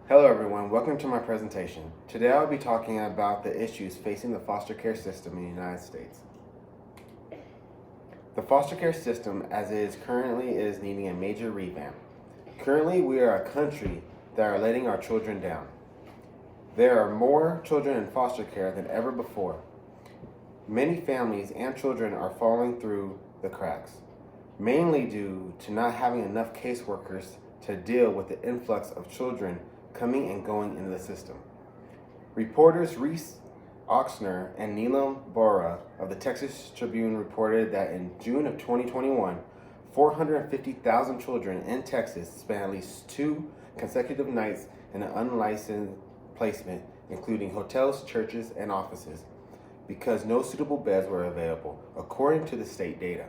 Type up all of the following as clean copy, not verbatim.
Hello everyone, welcome to my presentation. Today I'll be talking about the issues facing the foster care system in the United States. The foster care system as it is currently is needing a major revamp. Currently we are a country that are letting our children down. There are more children in foster care than ever before. Many families and children are falling through the cracks, mainly due to not having enough caseworkers to deal with the influx of children coming and going into the system. Reporters Reese Ochsner and Neelam Bora of the Texas Tribune reported that in June of 2021, 450,000 children in Texas spent at least 2 consecutive nights in an unlicensed placement, including hotels, churches, and offices, because no suitable beds were available, according to the state data.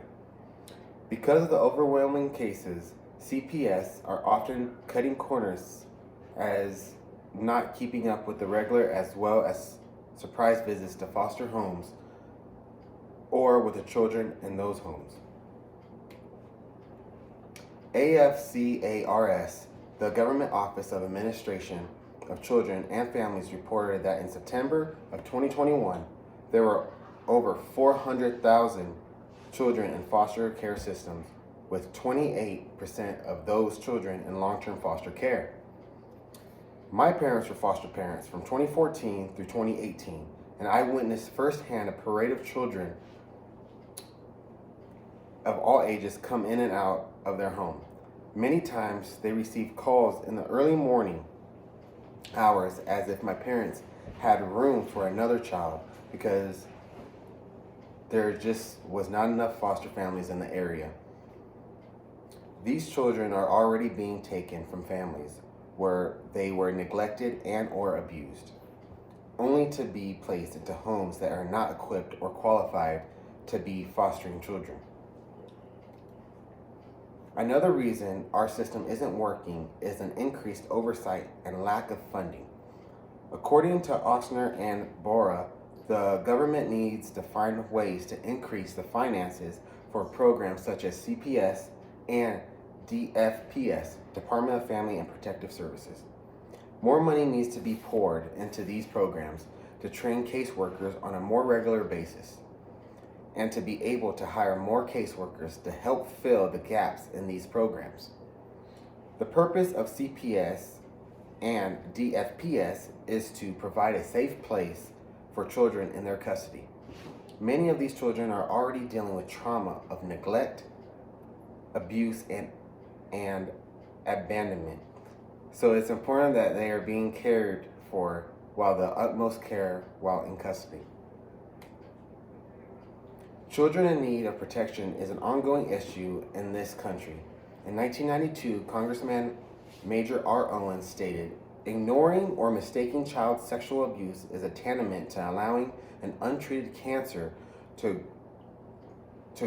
Because of the overwhelming cases, CPS are often cutting corners as not keeping up with the regular as well as surprise visits to foster homes or with the children in those homes. AFCARS, the Government Office of Administration of Children and Families, reported that in September of 2021, there were over 400,000 children in foster care systems, with 28% of those children in long-term foster care. My parents were foster parents from 2014 through 2018, and I witnessed firsthand a parade of children of all ages come in and out of their home. Many times they received calls in the early morning hours as if my parents had room for another child because there just was not enough foster families in the area. These children are already being taken from families where they were neglected and or abused, only to be placed into homes that are not equipped or qualified to be fostering children. Another reason our system isn't working is an increased oversight and lack of funding. According to Ochsner and Bora, the government needs to find ways to increase the finances for programs such as CPS and DFPS, Department of Family and Protective Services. More money needs to be poured into these programs to train caseworkers on a more regular basis and to be able to hire more caseworkers to help fill the gaps in these programs. The purpose of CPS and DFPS is to provide a safe place for children in their custody. Many of these children are already dealing with trauma of neglect, abuse, and abandonment. So it's important that they are being cared for while the utmost care while in custody. Children in need of protection is an ongoing issue in this country. In 1992, Congressman Major R. Owens stated, "Ignoring or mistaking child sexual abuse is a tantamount to allowing an untreated cancer to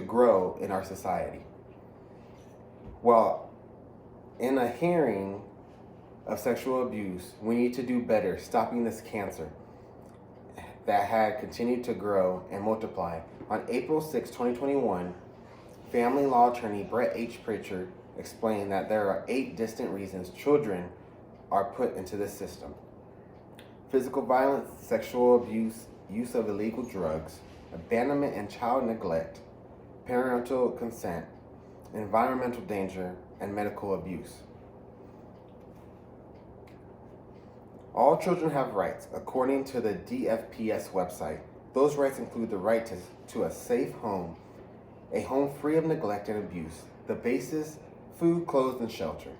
grow in our society." Well, in a hearing of sexual abuse, we need to do better stopping this cancer that had continued to grow and multiply. On April 6, 2021, family law attorney Brett H. Pritchard explained that there are 8 distinct reasons children are put into this system: physical violence, sexual abuse, use of illegal drugs, abandonment and child neglect, parental consent, environmental danger, and medical abuse. All children have rights, according to the DFPS website. Those rights include the right to a safe home, a home free of neglect and abuse, the basis, food, clothes, and shelter.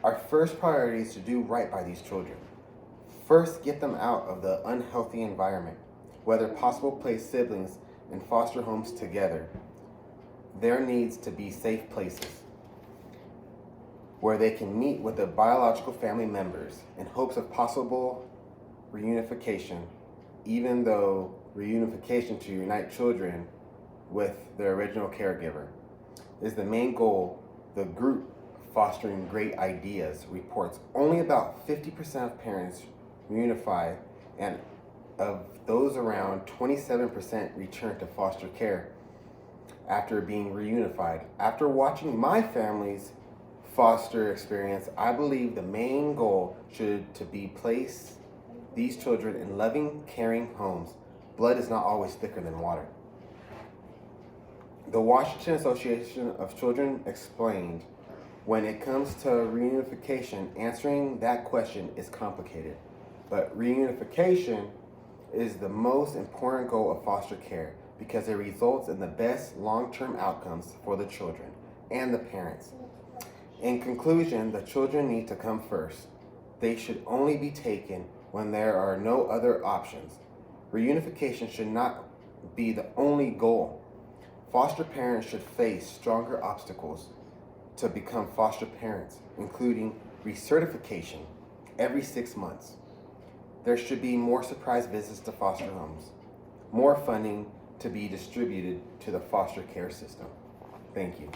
Our first priority is to do right by these children. First, get them out of the unhealthy environment. Whether possible, place siblings in foster homes together. There needs to be safe places where they can meet with their biological family members in hopes of possible reunification, even though reunification to unite children with their original caregiver is the main goal. The group Fostering Great Ideas reports only about 50% of parents reunify, and of those around 27% return to foster care. after being reunified. After watching my family's foster experience, I believe the main goal should to be place these children in loving, caring homes. Blood is not always thicker than water. The Washington Association of Children explained, when it comes to reunification, answering that question is complicated. But reunification is the most important goal of foster care because it results in the best long-term outcomes for the children and the parents. In conclusion, the children need to come first. They should only be taken when there are no other options. Reunification should not be the only goal. Foster parents should face stronger obstacles to become foster parents, including recertification every 6 months. There should be more surprise visits to foster homes, more funding to be distributed to the foster care system. Thank you.